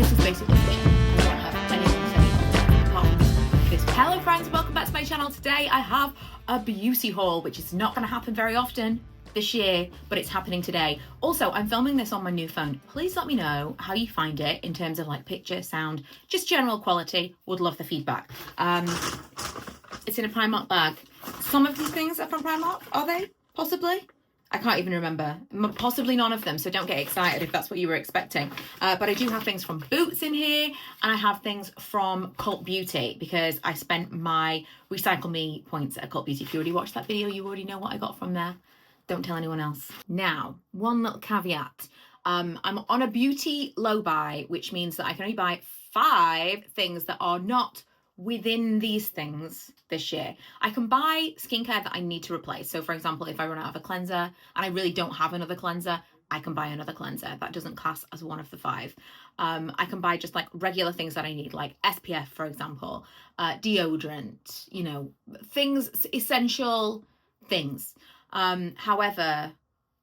this is basically free shipping. I don't have anything to say apart from this. Hello friends, welcome back to my channel. Today I have a beauty haul, which is not going to happen very often this year, but it's happening today. Also, I'm filming this on my new phone. Please let me know how you find it in terms of like picture, sound, just general quality. Would love the feedback. It's in a Primark bag. Some of these things are from Primark, are they? Possibly? I can't even remember. Possibly none of them, so don't get excited if that's what you were expecting. But I do have things from Boots in here, and I have things from Cult Beauty because I spent my Recycle Me points at Cult Beauty. If you already watched that video, you already know what I got from there. Don't tell anyone else. Now, one little caveat. I'm on a beauty low buy, which means that I can only buy 5 things that are not within these things this year. I can buy skincare that I need to replace. So for example, if I run out of a cleanser and I really don't have another cleanser, I can buy another cleanser. That doesn't class as one of the 5. I can buy just like regular things that I need, like SPF, for example, deodorant, you know, things, essential things. However,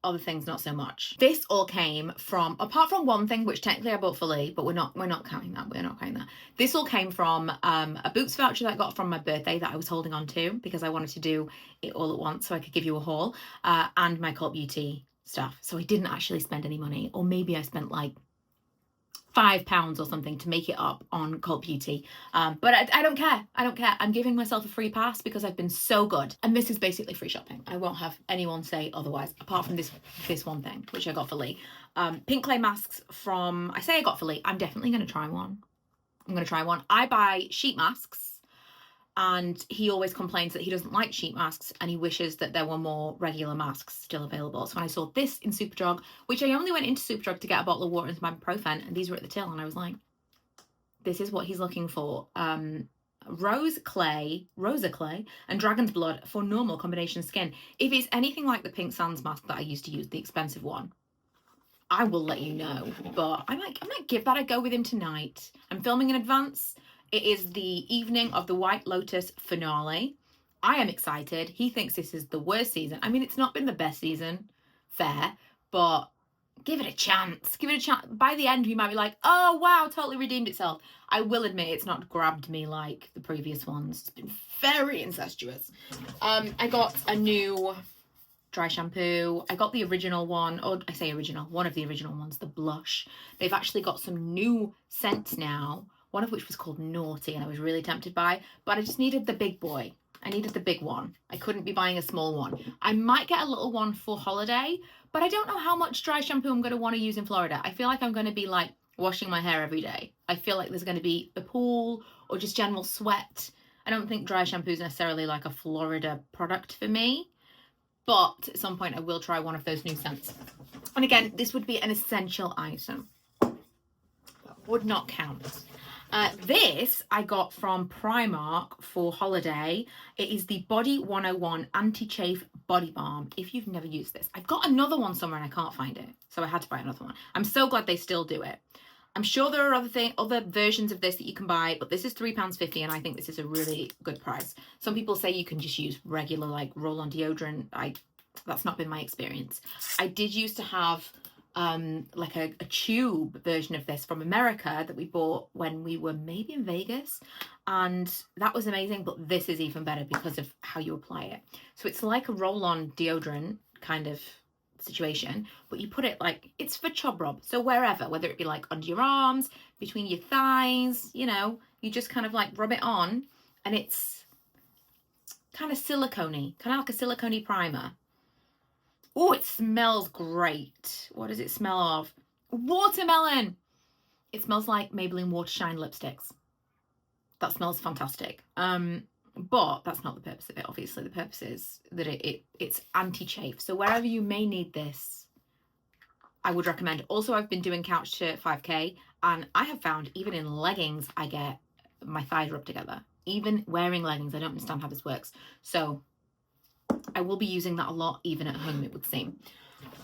other things not so much. This all came from, apart from one thing which technically I bought for Lee, but we're not counting that. We're not counting that. This all came from a Boots voucher that I got from my birthday that I was holding on to because I wanted to do it all at once so I could give you a haul, and my Cult Beauty stuff. So I didn't actually spend any money, or maybe I spent like £5 or something to make it up on Cult Beauty. But I don't care. I don't care. I'm giving myself a free pass because I've been so good. And this is basically free shopping. I won't have anyone say otherwise, apart from this one thing, which I got for Lee. Pink clay masks from, I say I got for Lee. I'm definitely going to try one. I'm going to try one. I buy sheet masks, and he always complains that he doesn't like sheet masks and he wishes that there were more regular masks still available. So when I saw this in Superdrug, which I only went into Superdrug to get a bottle of water and some ibuprofen, and these were at the till, and I was like, this is what he's looking for. Rosa clay and dragon's blood for normal combination skin. If it's anything like the Pink Sands mask that I used to use, the expensive one, I will let you know. But I might give that a go with him tonight. I'm filming in advance. It is the evening of the White Lotus finale. I am excited. He thinks this is the worst season. I mean, it's not been the best season, fair, but give it a chance. Give it a chance. By the end, you might be like, oh, wow, totally redeemed itself. I will admit it's not grabbed me like the previous ones. It's been very incestuous. I got a new dry shampoo. I got the original one, or I say original, one of the original ones, the blush. They've actually got some new scents now, one of which was called Naughty, and I was really tempted by, but I just needed the big boy. I needed the big one. I couldn't be buying a small one. I might get a little one for holiday, but I don't know how much dry shampoo I'm going to want to use in Florida. I feel like I'm going to be like washing my hair every day. I feel like there's going to be the pool or just general sweat. I don't think dry shampoo is necessarily like a Florida product for me, but at some point I will try one of those new scents. And again, this would be an essential item. That would not count. This I got from Primark for holiday. It is the Body 101 Anti-Chafe Body Balm. If you've never used this, I've got another one somewhere and I can't find it, so I had to buy another one. I'm so glad they still do it. I'm sure there are other versions of this that you can buy, but this is £3.50, and I think this is a really good price. Some people say you can just use regular like roll-on deodorant. That's not been my experience. I did used to have like a tube version of this from America that we bought when we were maybe in Vegas, and that was amazing, but this is even better because of how you apply it. So it's like a roll-on deodorant kind of situation, but you put it like, it's for chub rub, so wherever, whether it be like under your arms, between your thighs, you know, you just kind of like rub it on, and it's kind of silicone-y, kind of like a silicone primer. Oh, it smells great. What does it smell of? Watermelon. It smells like Maybelline Water Shine lipsticks. That smells fantastic. But that's not the purpose of it. Obviously, the purpose is that it's anti-chafe. So wherever you may need this, I would recommend. Also, I've been doing couch to 5K, and I have found even in leggings, I get my thighs rubbed together. Even wearing leggings, I don't understand how this works. So I will be using that a lot, even at home, it would seem.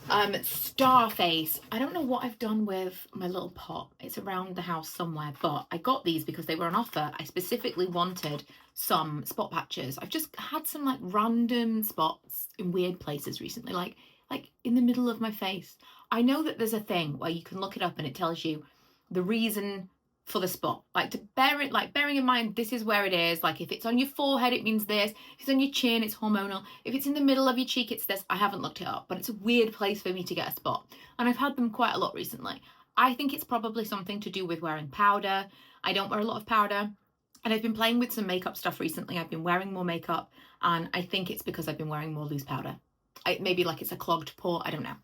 Starface. I don't know what I've done with my little pot. It's around the house somewhere, but I got these because they were on offer. I specifically wanted some spot patches. I've just had some like random spots in weird places recently, like in the middle of my face. I know that there's a thing where you can look it up and it tells you the reason for the spot. Like, to bearing in mind, this is where it is. Like, if it's on your forehead, it means this. If it's on your chin, it's hormonal. If it's in the middle of your cheek, it's this. I haven't looked it up, but it's a weird place for me to get a spot. And I've had them quite a lot recently. I think it's probably something to do with wearing powder. I don't wear a lot of powder. And I've been playing with some makeup stuff recently. I've been wearing more makeup, and I think it's because I've been wearing more loose powder. Maybe like it's a clogged pore, I don't know.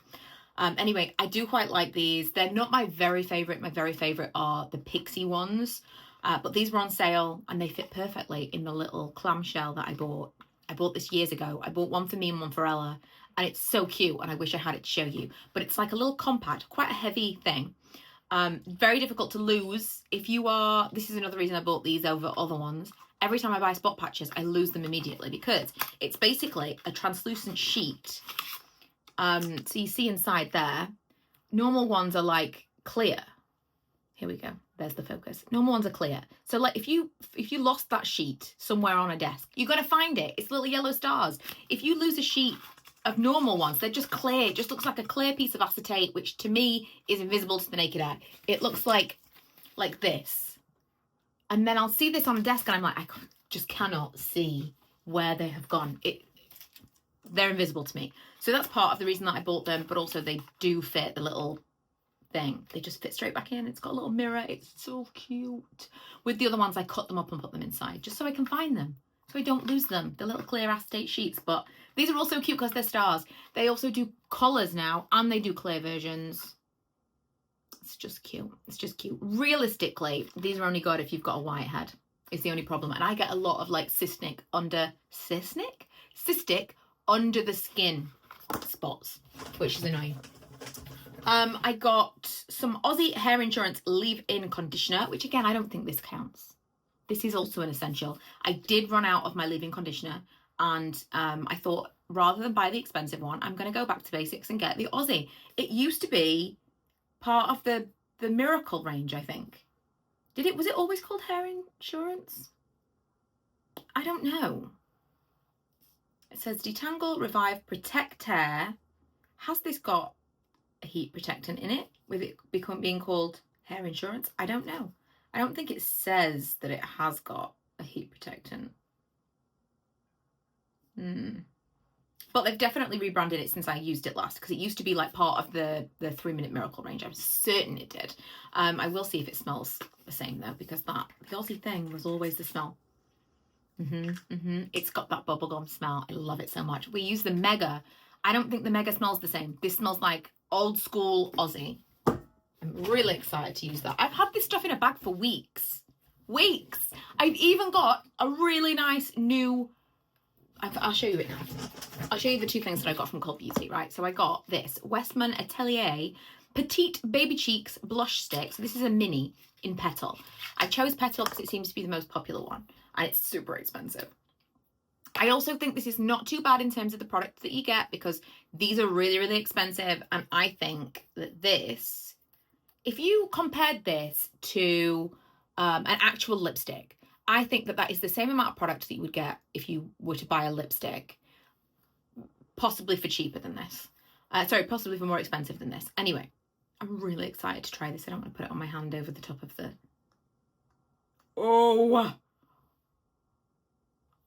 Anyway, I do quite like these. They're not my very favorite. My very favorite are the Pixie ones, but these were on sale and they fit perfectly in the little clamshell that I bought. I bought this years ago. I bought one for me and one for Ella, and it's so cute, and I wish I had it to show you. But it's like a little compact, quite a heavy thing. Very difficult to lose. This is another reason I bought these over other ones. Every time I buy spot patches, I lose them immediately because it's basically a translucent sheet. So you see inside there, normal ones are like clear. Here we go. There's the focus. Normal ones are clear. So like if you lost that sheet somewhere on a desk, you got to find it. It's little yellow stars. If you lose a sheet of normal ones, they're just clear. It just looks like a clear piece of acetate, which to me is invisible to the naked eye. It looks like this. And then I'll see this on the desk and I'm like, I just cannot see where they have gone. They're invisible to me. So that's part of the reason that I bought them, but also they do fit the little thing. They just fit straight back in. It's got a little mirror. It's so cute. With the other ones, I cut them up and put them inside just so I can find them, so I don't lose them, the little clear acetate sheets. But these are also cute because they're stars. They also do collars now, and they do clear versions. It's just cute. It's just cute. Realistically, these are only good if you've got a white head. It's the only problem. And I get a lot of like cystic under the skin spots, which is annoying. I got some Aussie Hair Insurance leave-in conditioner, which again, I don't think this counts. This is also an essential. I did run out of my leave-in conditioner, and I thought rather than buy the expensive one, I'm going to go back to basics and get the Aussie. It used to be part of the Miracle range, I think. Was it always called Hair Insurance? I don't know. It says detangle, revive, protect hair. Has this got a heat protectant in it with it being called Hair Insurance? I don't know. I don't think it says that it has got a heat protectant. But they've definitely rebranded it since I used it last, because it used to be like part of the 3-Minute Miracle range. I'm certain it did. I will see if it smells the same though, because the Aussie thing was always the smell. It's got that bubblegum smell. I love it so much. We use the Mega. I don't think the Mega smells the same. This smells like old school Aussie. I'm really excited to use that. I've had this stuff in a bag for weeks. I've even got a really nice new, I'll show you it now. I'll show you the two things that I got from Cult Beauty, right? So I got this Westman Atelier Petite Baby Cheeks Blush Stick. So this is a mini in Petal. I chose Petal because it seems to be the most popular one, and it's super expensive. I also think this is not too bad in terms of the products that you get, because these are really, really expensive. And I think that this, if you compared this to an actual lipstick, I think that that is the same amount of product that you would get if you were to buy a lipstick, possibly for cheaper than this. Possibly for more expensive than this. Anyway, I'm really excited to try this. I don't want to put it on my hand over the top of the... Oh!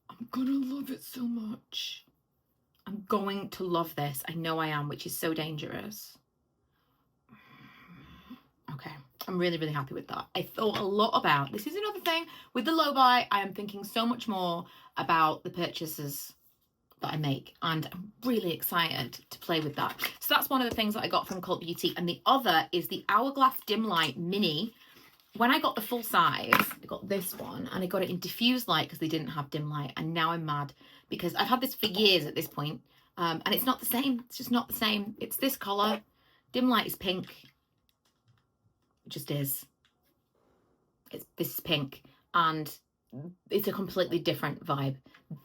I'm gonna love it so much. I'm going to love this. I know I am, which is so dangerous. Okay, I'm really, really happy with that. I thought a lot about, this is another thing, with the low buy, I am thinking so much more about the purchases that I make, and I'm really excited to play with that. So that's one of the things that I got from Cult Beauty, and the other is the Hourglass Dim Light Mini. When I got the full size, I got this one, and I got it in diffused light because they didn't have dim light, and now I'm mad because I've had this for years at this point, and it's not the same. It's just not the same. It's this colour. Dim light is pink. It just is. This is pink, and it's a completely different vibe.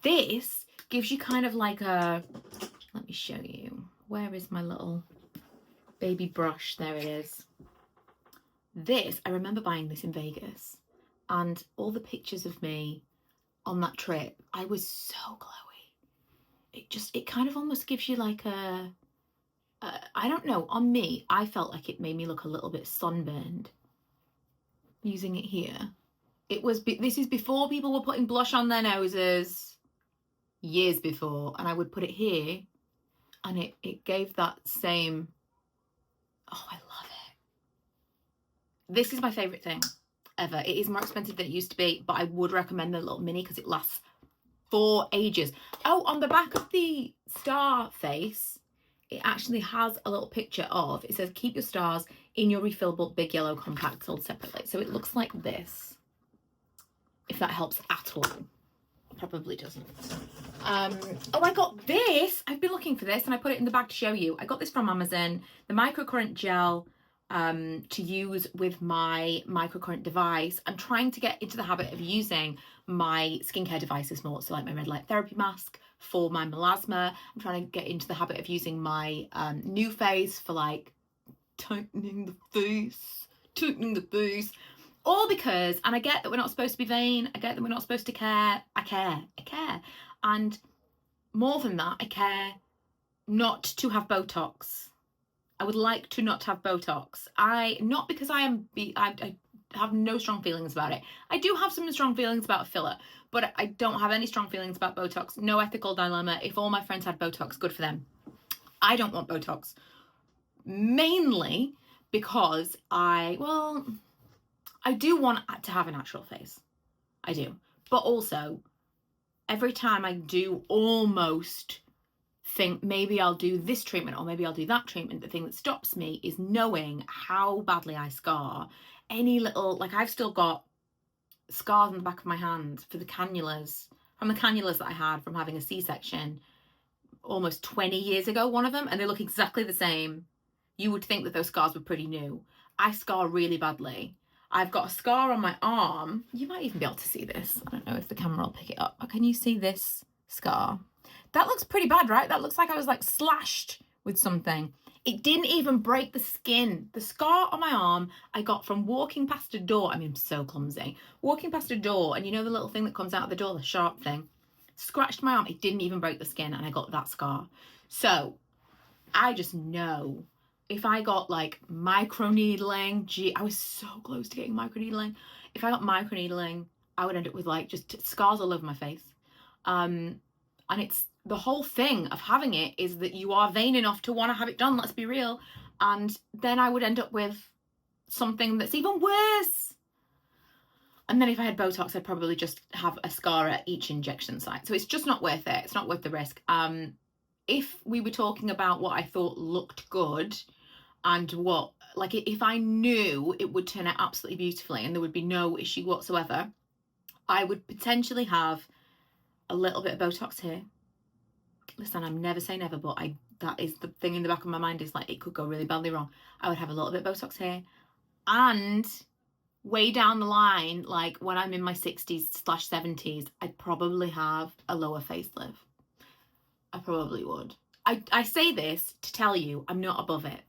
This gives you kind of like a, let me show you. Where is my little baby brush? There it is. This, I remember buying this in Vegas, and all the pictures of me on that trip, I was so glowy. It kind of almost gives you like a I don't know, on me, I felt like it made me look a little bit sunburned. using it here. This is before people were putting blush on their noses, years before, and I would put it here, and it gave that same, oh, I love it. This is my favorite thing ever. It is more expensive than it used to be, but I would recommend the little mini because it lasts for ages. Oh, on the back of the Starface, it actually has a little picture of, it says keep your stars in your refillable big yellow compact sold separately. So it looks like this, if that helps at all. Probably doesn't. Oh, I got this. I've been looking for this and I put it in the bag to show you. I got this from Amazon, the microcurrent gel to use with my microcurrent device. I'm trying to get into the habit of using my skincare devices more, so like my red light therapy mask for my melasma. I'm trying to get into the habit of using my new face for like tightening the face, all because, and I get that we're not supposed to be vain, I get that we're not supposed to care. I care, and more than that, I care not to have Botox. I would like to not have Botox. Not because I have no strong feelings about it. I do have some strong feelings about filler, but I don't have any strong feelings about Botox. No ethical dilemma. If all my friends had Botox, good for them. I don't want Botox. Mainly because I do want to have a natural face. I do. But also, every time I do almost think maybe I'll do this treatment or maybe I'll do that treatment, the thing that stops me is knowing how badly I scar. Any little, like I've still got scars on the back of my hand from the cannulas that I had from having a C-section almost 20 years ago, one of them, and they look exactly the same. You would think that those scars were pretty new. I scar really badly. I've got a scar on my arm. You might even be able to see this. I don't know if the camera will pick it up. Can you see this scar? That looks pretty bad, right? That looks like I was like slashed with something. It didn't even break the skin. The scar on my arm I got from walking past a door. I mean, I'm so clumsy. Walking past a door, and you know the little thing that comes out of the door, the sharp thing, scratched my arm. It didn't even break the skin, and I got that scar. So I just know if I got like microneedling, I was so close to getting microneedling. If I got microneedling, I would end up with like just scars all over my face. And it's the whole thing of having it is that you are vain enough to want to have it done, let's be real. And then I would end up with something that's even worse. And then if I had Botox, I'd probably just have a scar at each injection site. So it's just not worth it. It's not worth the risk. If we were talking about what I thought looked good and what, like if I knew it would turn out absolutely beautifully and there would be no issue whatsoever, I would potentially have a little bit of Botox here. Listen, I'm never say never, but that is the thing in the back of my mind is like, it could go really badly wrong. I would have a little bit of Botox here. And way down the line, like when I'm in my 60s/70s, I'd probably have a lower facelift. I probably would. I say this to tell you I'm not above it.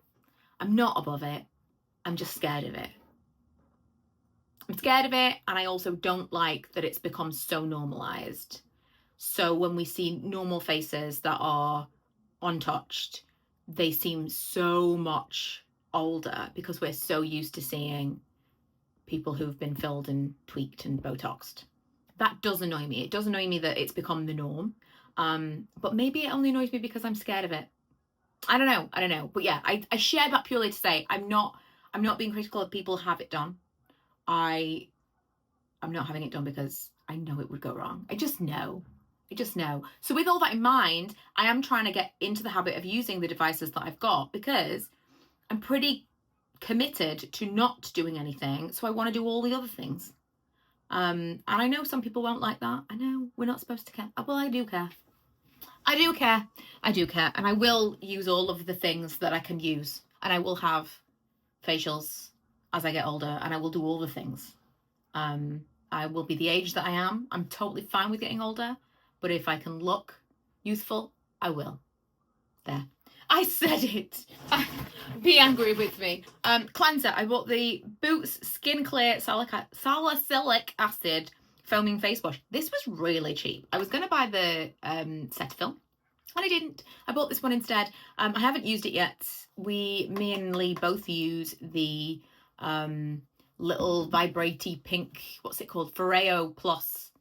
I'm not above it. I'm just scared of it. I'm scared of it, and I also don't like that it's become so normalized. So when we see normal faces that are untouched, they seem so much older because we're so used to seeing people who've been filled and tweaked and Botoxed. That does annoy me. It does annoy me that it's become the norm. But maybe it only annoys me because I'm scared of it. I don't know. But yeah, I share that purely to say I'm not being critical of people who have it done. I'm not having it done because I know it would go wrong. I just know. So with all that in mind, I am trying to get into the habit of using the devices that I've got because I'm pretty committed to not doing anything. So I want to do all the other things. And I know some people won't like that. I know we're not supposed to care. Well, I do care. And I will use all of the things that I can use. And I will have facials as I get older, and I will do all the things. I will be the age that I am. I'm totally fine with getting older. But if I can look youthful, I will. There. I said it. Be angry with me. Cleanser. I bought the Boots Skin Clear Salicylic Acid Foaming Face Wash. This was really cheap. I was going to buy the Cetaphil, and I didn't. I bought this one instead. I haven't used it yet. Me and Lee both use the little vibraty pink, what's it called? Foreo Plus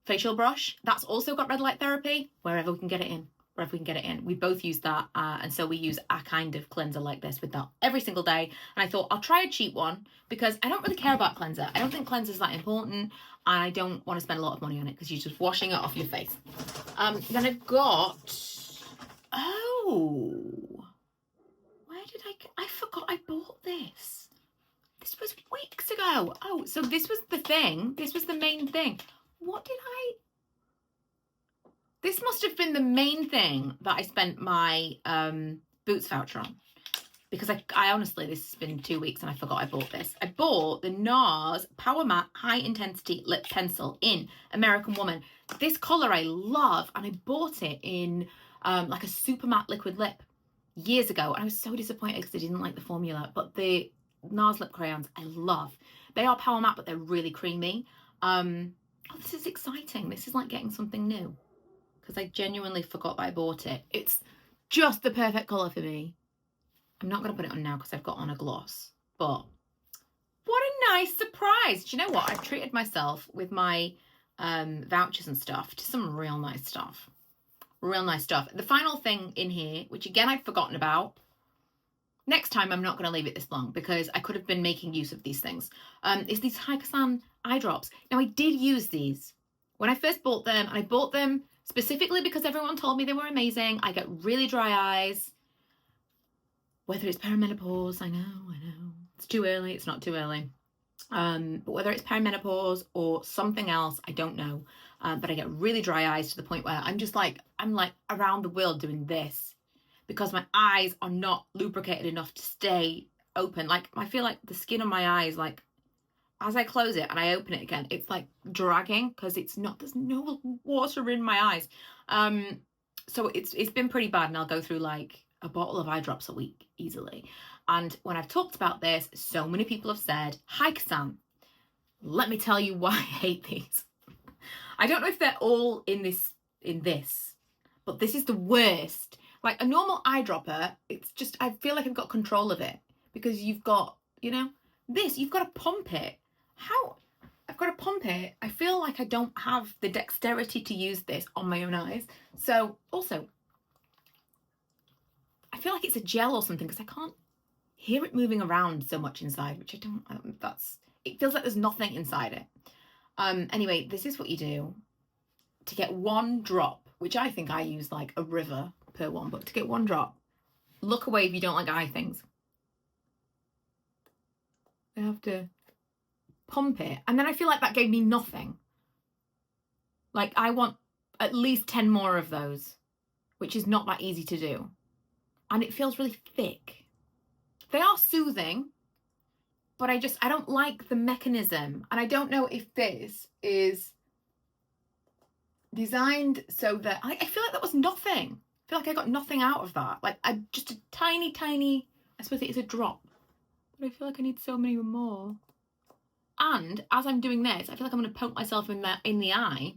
facial brush. That's also got red light therapy, wherever we can get it in. Wherever we can get it in. We both use that, and so we use a kind of cleanser like this with that every single day. And I thought I'll try a cheap one because I don't really care about cleanser. I don't think cleanser's that important, and I don't want to spend a lot of money on it because you're just washing it off your face. Then I've got, oh, where did I forgot I bought this. This was weeks ago. Oh, so this was the thing. This was the main thing. What did I... This must have been the main thing that I spent my Boots voucher on. Because I honestly, this has been 2 weeks and I forgot I bought this. I bought the NARS Powermatte High Intensity Lip Pencil in American Woman. This colour I love, and I bought it in like a super matte liquid lip years ago. And I was so disappointed because I didn't like the formula. But the NARS lip crayons I love. They are Powermatte, but they're really creamy. Oh, this is exciting. This is like getting something new. Because I genuinely forgot that I bought it. It's just the perfect colour for me. I'm not going to put it on now because I've got on a gloss. But what a nice surprise. Do you know what? I've treated myself with my vouchers and stuff to some real nice stuff. Real nice stuff. The final thing in here, which again I'd forgotten about. Next time I'm not going to leave it this long because I could have been making use of these things. Is these Hycosan Eyedrops. Now I did use these when I first bought them. And I bought them specifically because everyone told me they were amazing. I get really dry eyes. Whether it's perimenopause, I know. It's too early, it's not too early. But whether it's perimenopause or something else, I don't know. But I get really dry eyes to the point where I'm like around the world doing this because my eyes are not lubricated enough to stay open. Like, I feel like the skin on my eyes, like, as I close it and I open it again, it's like dragging because there's no water in my eyes. So it's been pretty bad, and I'll go through like a bottle of eye drops a week easily. And when I've talked about this, so many people have said, Hycosan, let me tell you why I hate these. I don't know if they're all in this, but this is the worst. Like a normal eyedropper, it's just, I feel like I've got control of it because you've got, you know, this, you've got to pump it. How? I've got to pump it. I feel like I don't have the dexterity to use this on my own eyes. So also, I feel like it's a gel or something because I can't hear it moving around so much inside, which it feels like there's nothing inside it. Anyway, this is what you do to get one drop, which I think I use like a river per one, but to get one drop, look away if you don't like eye things. I have to pump it. And then I feel like that gave me nothing. Like I want at least 10 more of those, which is not that easy to do. And it feels really thick. They are soothing, but I don't like the mechanism. And I don't know if this is designed so that, I feel like that was nothing. I feel like I got nothing out of that. Like just a tiny, I suppose it is a drop. But I feel like I need so many more. And as I'm doing this, I feel like I'm going to poke myself in the eye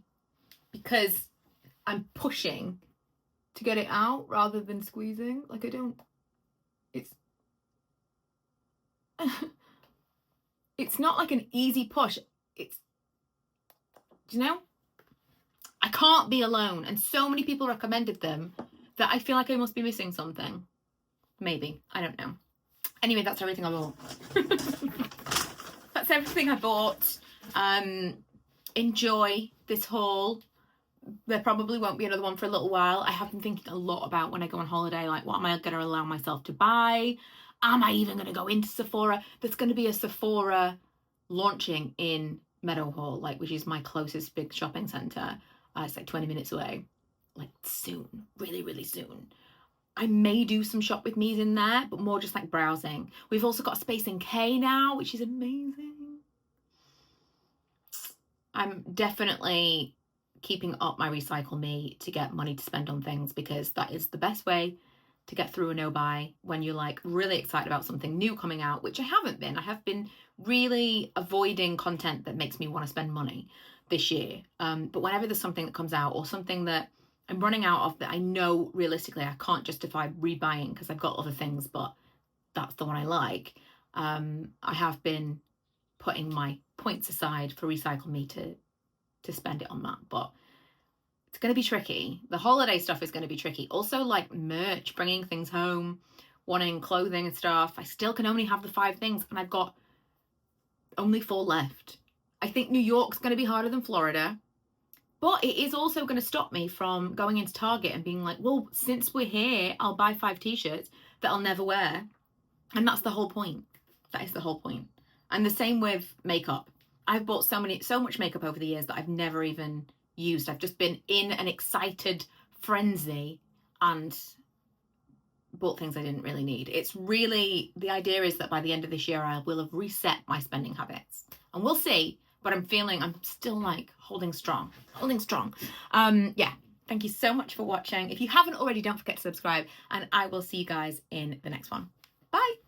because I'm pushing to get it out rather than squeezing. Like it's not like an easy push. Do you know? I can't be alone. And so many people recommended them that I feel like I must be missing something. Maybe. I don't know. Anyway, that's everything I bought. That's everything I bought. Enjoy this haul. There probably won't be another one for a little while. I have been thinking a lot about when I go on holiday, like what am I going to allow myself to buy? Am I even going to go into Sephora? There's going to be a Sephora launching in Meadowhall, which is my closest big shopping centre. It's like 20 minutes away. Like soon, really, really soon. I may do some shop with me's in there, but more just like browsing. We've also got a space in K now, which is amazing. I'm definitely keeping up my Recycle Me to get money to spend on things because that is the best way to get through a no-buy when you're like really excited about something new coming out, which I haven't been. I have been really avoiding content that makes me want to spend money this year. But whenever there's something that comes out or something that I'm running out of that I know realistically I can't justify rebuying because I've got other things, but that's the one I like. I have been putting my points aside for Recycle Me to spend it on that. But it's going to be tricky. The holiday stuff is going to be tricky. Also, like merch, bringing things home, wanting clothing and stuff. I still can only have the 5 things, and I've got only 4 left. I think New York's going to be harder than Florida, but it is also going to stop me from going into Target and being like, well, since we're here, I'll buy 5 t-shirts that I'll never wear. And that's the whole point. That is the whole point. And the same with makeup. I've bought so much makeup over the years that I've never even used. I've just been in an excited frenzy and bought things I didn't really need. It's really, the idea is that by the end of this year, I will have reset my spending habits. And we'll see, but I'm feeling I'm still like holding strong. Yeah, thank you so much for watching. If you haven't already, don't forget to subscribe, and I will see you guys in the next one. Bye.